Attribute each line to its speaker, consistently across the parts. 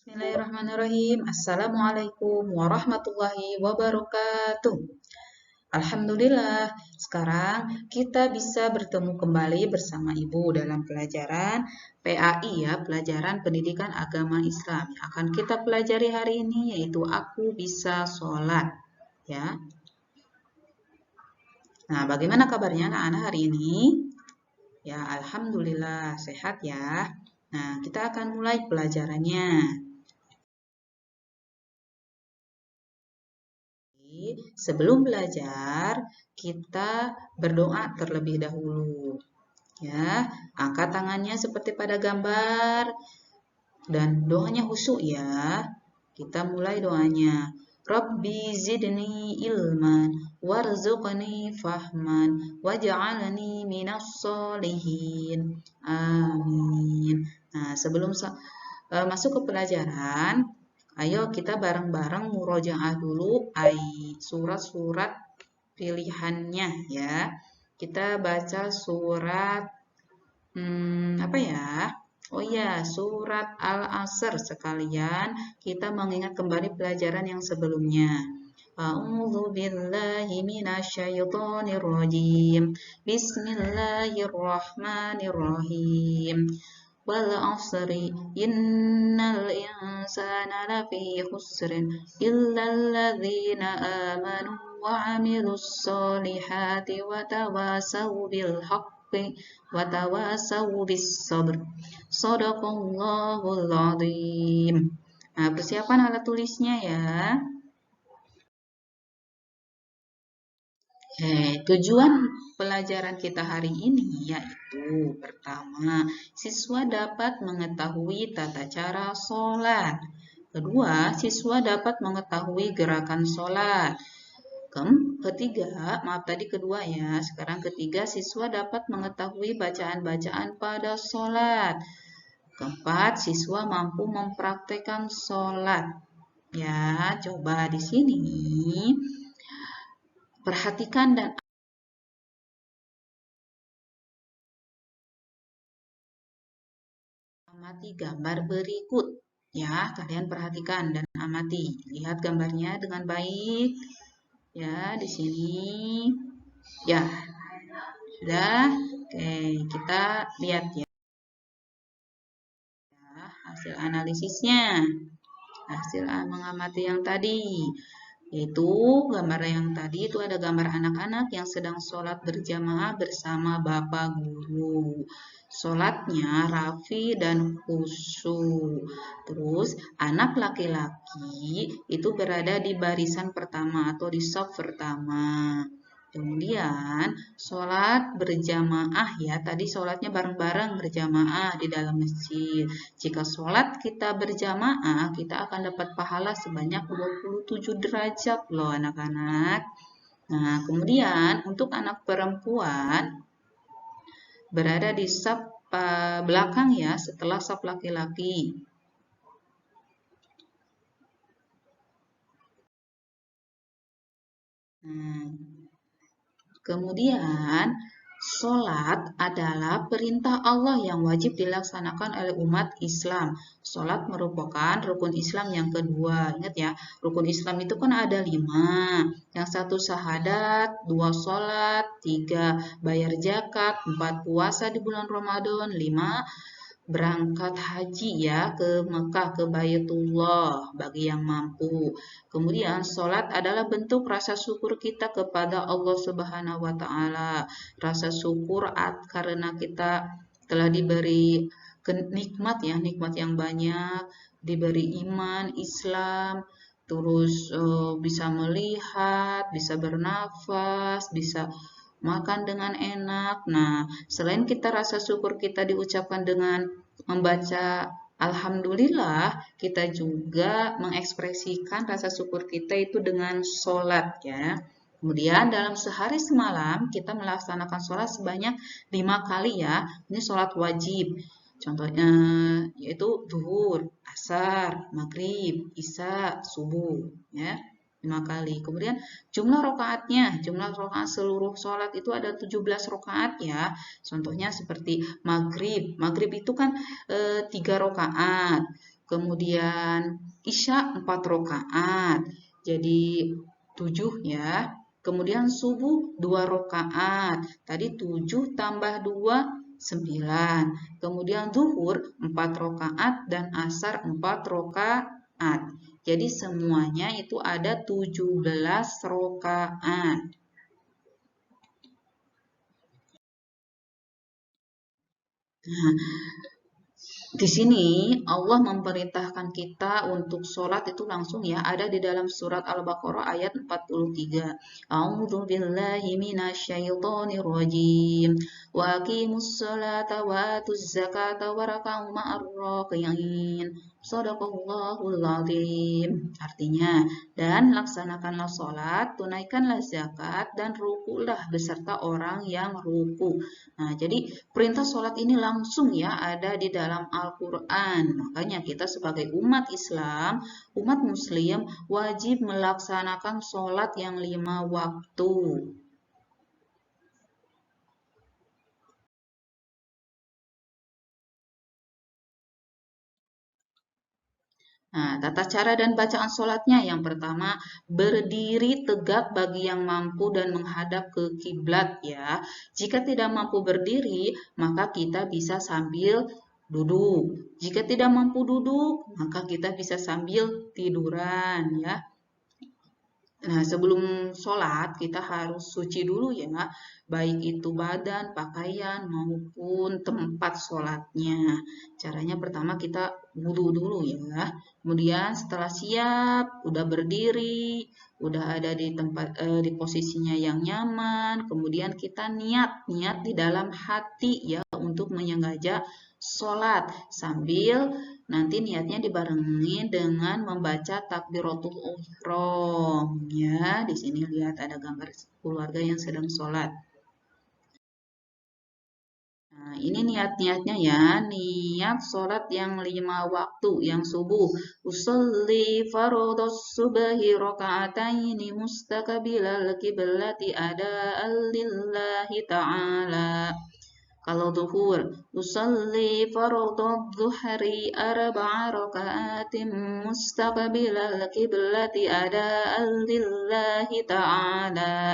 Speaker 1: Bismillahirrahmanirrahim. Assalamualaikum warahmatullahi wabarakatuh. Alhamdulillah, sekarang kita bisa bertemu kembali bersama Ibu dalam pelajaran PAI ya, pelajaran Pendidikan Agama Islam. Yang akan kita pelajari hari ini yaitu aku bisa sholat ya. Nah, bagaimana kabarnya anak-anak hari ini? Ya, alhamdulillah sehat ya. Nah, kita akan mulai pelajarannya. Sebelum belajar, kita berdoa terlebih dahulu. Ya, angkat tangannya seperti pada gambar dan doanya khusyuk ya. Kita mulai doanya. Rabbi zidni ilman warzuqni fahman waj'alni minas solihin. Amin. Nah, sebelum masuk ke pelajaran, ayo kita bareng-bareng murojaah dulu surat-surat pilihannya ya. Kita baca surat apa ya? Oh iya, surat Al-Asr sekalian kita mengingat kembali pelajaran yang sebelumnya. A'udzu billahi minasyaitonir rajim. Bismillahirrahmanirrahim. Wal 'asri innal insana lafi khusrin illal ladzina amanu wa 'amilus solihati wa tawasaw bil haqqi wa tawasaw bis sabr. Shadaqallahul 'adzim. Nah, persiapan alat tulisnya ya. Tujuan pelajaran kita hari ini yaitu pertama, siswa dapat mengetahui tata cara sholat. Kedua, siswa dapat mengetahui gerakan sholat. Ketiga, maaf tadi kedua ya, sekarang ketiga, siswa dapat mengetahui bacaan-bacaan pada sholat. Keempat, siswa mampu mempraktekkan sholat. Ya, coba di sini perhatikan dan amati gambar berikut. Ya, kalian perhatikan dan amati. Lihat gambarnya dengan baik. Ya, di sini. Ya, sudah. Oke, kita lihat ya. Hasil analisisnya. Hasil mengamati yang tadi. Yaitu gambar yang tadi itu ada gambar anak-anak yang sedang sholat berjamaah bersama Bapak Guru. Sholatnya rafi dan khusyuk. Terus anak laki-laki itu berada di barisan pertama atau di shaf pertama. Kemudian sholat berjamaah ya, tadi sholatnya bareng-bareng berjamaah di dalam masjid. Jika sholat kita berjamaah, kita akan dapat pahala sebanyak 27 derajat loh anak-anak. Nah, kemudian untuk anak perempuan berada di saf belakang ya, setelah saf laki-laki. Nah, kemudian, sholat adalah perintah Allah yang wajib dilaksanakan oleh umat Islam. Sholat merupakan rukun Islam yang kedua. Ingat ya, rukun Islam itu kan ada 5. Yang satu syahadat, 2 sholat, 3 bayar zakat, 4 puasa di bulan Ramadan, 5 berangkat haji ya ke Mekah, ke Baitullah bagi yang mampu. Kemudian sholat adalah bentuk rasa syukur kita kepada Allah Subhanahu wa taala. Rasa syukur karena kita telah diberi nikmat ya, nikmat yang banyak, diberi iman, Islam, terus bisa melihat, bisa bernafas, bisa makan dengan enak. Nah, selain kita rasa syukur kita diucapkan dengan membaca Alhamdulillah, kita juga mengekspresikan rasa syukur kita itu dengan sholat ya. Kemudian dalam sehari semalam kita melaksanakan sholat sebanyak 5 kali ya. Ini sholat wajib. Contohnya yaitu zuhur, asar, maghrib, isya, subuh ya. 5 kali. Kemudian jumlah rokaatnya, jumlah rokaat seluruh sholat itu ada 17 rokaat ya. Contohnya seperti maghrib. Maghrib itu kan 3 rokaat. Kemudian Isya 4 rakaat. Jadi 7 ya. Kemudian subuh 2 rakaat. Tadi 7 tambah 2 9. Kemudian zuhur 4 rakaat dan asar 4 rakaat. Jadi semuanya itu ada 17 rakaat. Nah, di sini Allah memerintahkan kita untuk sholat itu langsung ya, ada di dalam surat Al-Baqarah ayat 43. A'udzu billahi minasyaitonir rajim. Wa aqimus sholata wa atuz zakata warka'u ma'ar raki'in. Shadaqallahul azim. Artinya, dan laksanakanlah sholat, tunaikanlah zakat, dan rukulah beserta orang yang ruku. Nah, jadi perintah sholat ini langsung ya ada di dalam Al-Quran. Makanya kita sebagai umat Islam, umat Muslim wajib melaksanakan sholat yang 5 waktu. Nah, tata cara dan bacaan sholatnya yang pertama, berdiri tegak bagi yang mampu dan menghadap ke kiblat ya. Jika tidak mampu berdiri, maka kita bisa sambil duduk. Jika tidak mampu duduk, maka kita bisa sambil tiduran ya. Nah, sebelum sholat kita harus suci dulu ya, baik itu badan, pakaian, maupun tempat sholatnya. Caranya pertama kita wudhu dulu ya. Kemudian setelah siap, udah berdiri, udah ada di tempat di posisinya yang nyaman. Kemudian kita niat di dalam hati ya untuk menyengaja sholat sambil nanti niatnya dibarengi dengan membaca takbiratul ihram ya. Di sini lihat ada gambar keluarga yang sedang sholat. Nah, ini niat-niatnya ya, niat sholat yang 5 waktu, yang subuh. Usolli fardhos subhi raka'ataini mustaqbilal qiblati ada'an lillahi ta'ala. Kalau zuhur, usolli fardhadh zuhri arba'a raka'atin mustaqbilal qiblati ada'an lillahi ta'ala.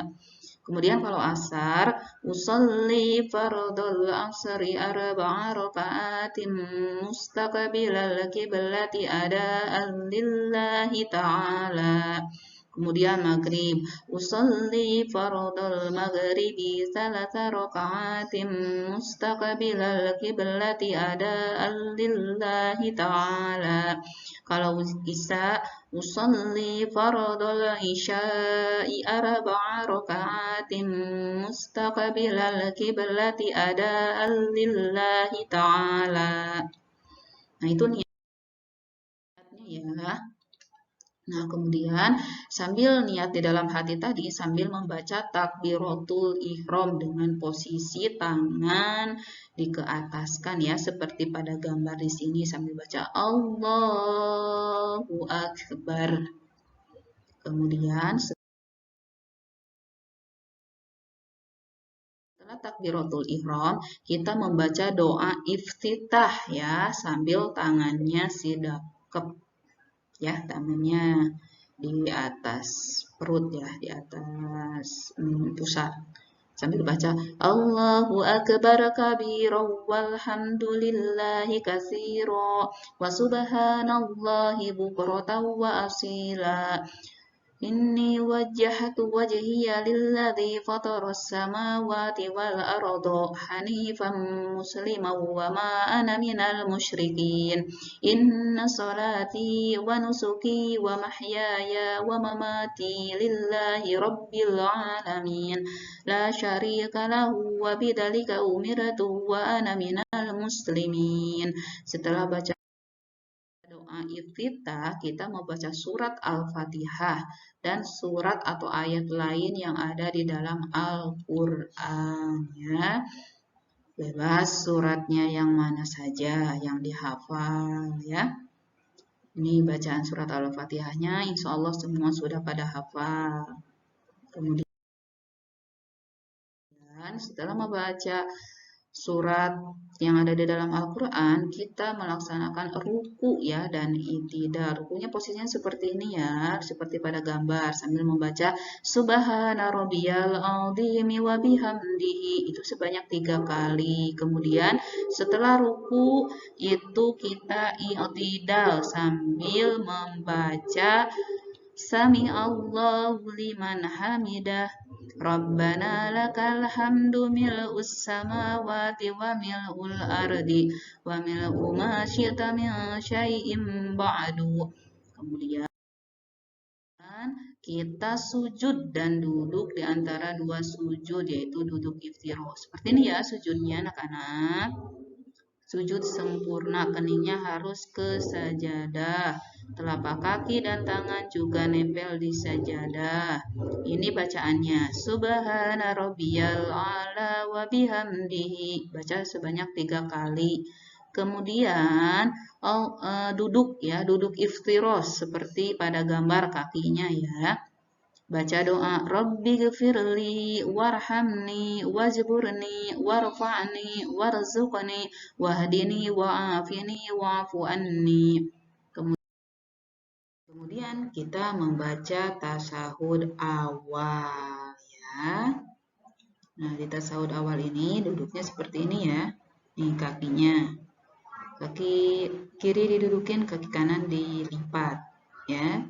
Speaker 1: Kemudian kalau asar, usolli fardhal asri arba'a raka'atin mustaqbilal qiblati ada'an lillahi ta'ala. Kemudian maghrib, usolli fardhal maghribi salasa raka'atin mustaqbilal qiblati ada'an lillahi ta'ala. Kalau isya, usolli fardhal isya'i arba'a raka'atin mustaqbilal qiblati ada'an lillahi ta'ala. Nah, itu niatnya ya. Nah, kemudian sambil niat di dalam hati tadi, sambil membaca takbiratul ihram dengan posisi tangan dikeataskan ya, seperti pada gambar di sini sambil baca Allahu Akbar. Kemudian setelah takbiratul ihram, kita membaca doa iftitah ya, sambil tangannya sidakep ya, tangannya di atas perut ya, di atas pusat. Sambil baca Allahu Akbar kabira walhamdulillahi katsira wa subhanallahi bukratan wa asila. Inni wajjahtu wajhiya lilladzi fataras samawati wal arda hanifan musliman wa ma ana minal musyrikin. Inna salati wa nusuki wa mahyaya wa mamati lillahi rabbil alamin. La syarika lahu wa bidzalika umirtu wa ana minal muslimin. Setelah baca doa iftitah, kita membaca surat Al-Fatihah dan surat atau ayat lain yang ada di dalam Al-Quran ya. Bebas suratnya yang mana saja yang dihafal ya. Ini bacaan surat Al-Fatihahnya, insya Allah semua sudah pada hafal. Kemudian setelah membaca surat yang ada di dalam Al-Quran, kita melaksanakan ruku ya dan i'tidal. Rukunya posisinya seperti ini ya, seperti pada gambar sambil membaca Subhana rabbiyal azimi wa bihamdihi, itu sebanyak 3 kali. Kemudian setelah ruku itu kita i'tidal sambil membaca Sami Allahu liman hamidah. Rabbana lakal hamdu mil'us samawati wa mil'ul ardi wa mil'u ma syi'ta min syai'im ba'du. Kemudian kita sujud dan duduk di antara dua sujud, yaitu duduk iftirash. Seperti ini ya sujudnya anak-anak. Sujud sempurna, keningnya harus ke sajadah. Telapak kaki dan tangan juga nempel di sajadah. Ini bacaannya. Subhana rabbiyal a'la wa bihamdihi. Baca sebanyak 3 kali. Kemudian duduk ya, duduk iftirash seperti pada gambar kakinya ya. Baca doa Rabbi gfirli warhamni wajburni warfa'ni warzuqni wahdini wa'afini wa'fu anni. Kemudian kita membaca tasahud awal ya. Nah, di tasahud awal ini duduknya seperti ini ya. Nih kakinya. Kaki kiri didudukin, kaki kanan dilipat ya.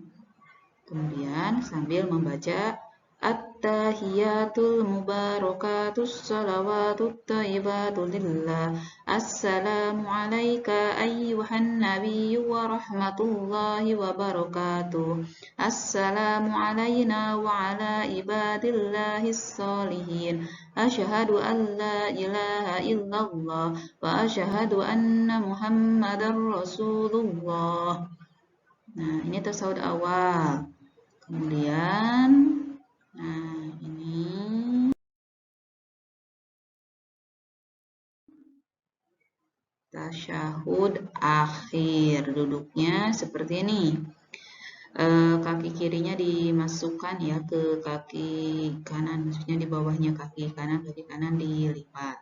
Speaker 1: Kemudian sambil membaca At-tahiyatul mubarakatus salawatut thayyibatu lillah. Assalamu alayka ayyuhan nabiyyu wa rahmatullahi wa barakatuh. Assalamu alayna wa ala ibadillahis salihin. Asyhadu an la ilaha illallah wa asyhadu anna Muhammadar Rasulullah. Nah, ini tasawuf awal. Kemudian, nah ini tasyahud akhir. Duduknya seperti ini. Kaki kirinya dimasukkan ya ke kaki kanan, maksudnya di bawahnya kaki kanan dilipat.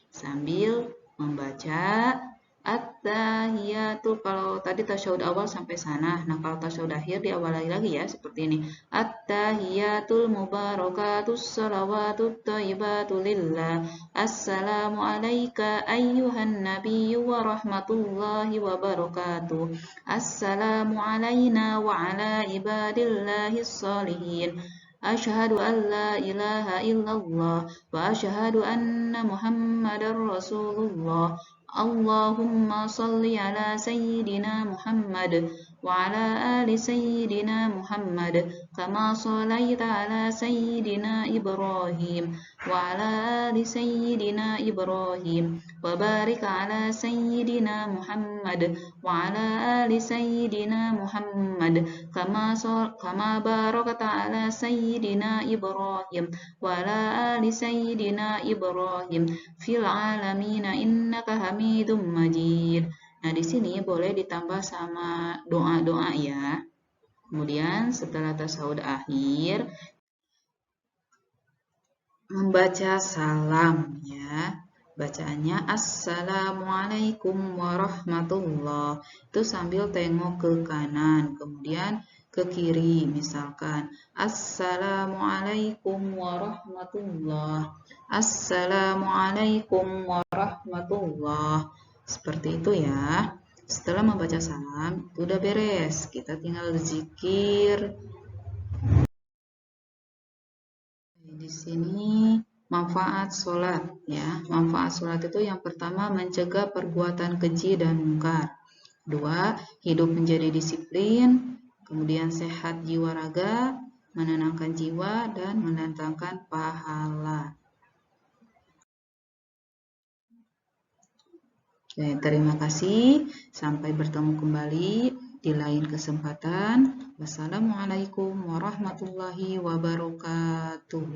Speaker 1: Sambil membaca At-tahiyatu, kalau tadi tasyahud awal sampai sana. Nah, kalau tasyahud akhir diawali lagi ya, seperti ini. At-tahiyatul mubarakatus salawatut thayyibatu lillah. Assalamu alayka ayyuhan nabiyyu wa rahmatullahi wa barakatuh. Assalamu alayna wa ala ibadillahis salihin. Asyhadu an la ilaha illallah wa asyhadu anna Muhammadar Rasulullah. Allahumma salli ala sayyidina Muhammad wa ala ali sayyidina Muhammad kama sallaita ala sayyidina Ibrahim wa ala ali sayyidina Ibrahim wa barik ala sayyidina Muhammad wa ala ali sayyidina Muhammad kama barakta ala sayyidina Ibrahim wa ala ali sayyidina Ibrahim fil alamin innaka Hamidum Majid. Nah, di sini boleh ditambah sama doa-doa ya. Kemudian setelah tasawuf akhir membaca salam ya. Bacaannya Assalamualaikum warahmatullah. Itu sambil tengok ke kanan, kemudian ke kiri, misalkan Assalamualaikum warahmatullah. Assalamualaikum warahmatullah. Seperti itu ya. Setelah membaca salam, udah beres. Kita tinggal zikir. Di sini manfaat sholat ya. Manfaat sholat itu yang pertama mencegah perbuatan keji dan mungkar. Kedua, hidup menjadi disiplin. Kemudian sehat jiwa raga, menenangkan jiwa dan mendatangkan pahala. Terima kasih. Sampai bertemu kembali di lain kesempatan. Wassalamualaikum warahmatullahi wabarakatuh.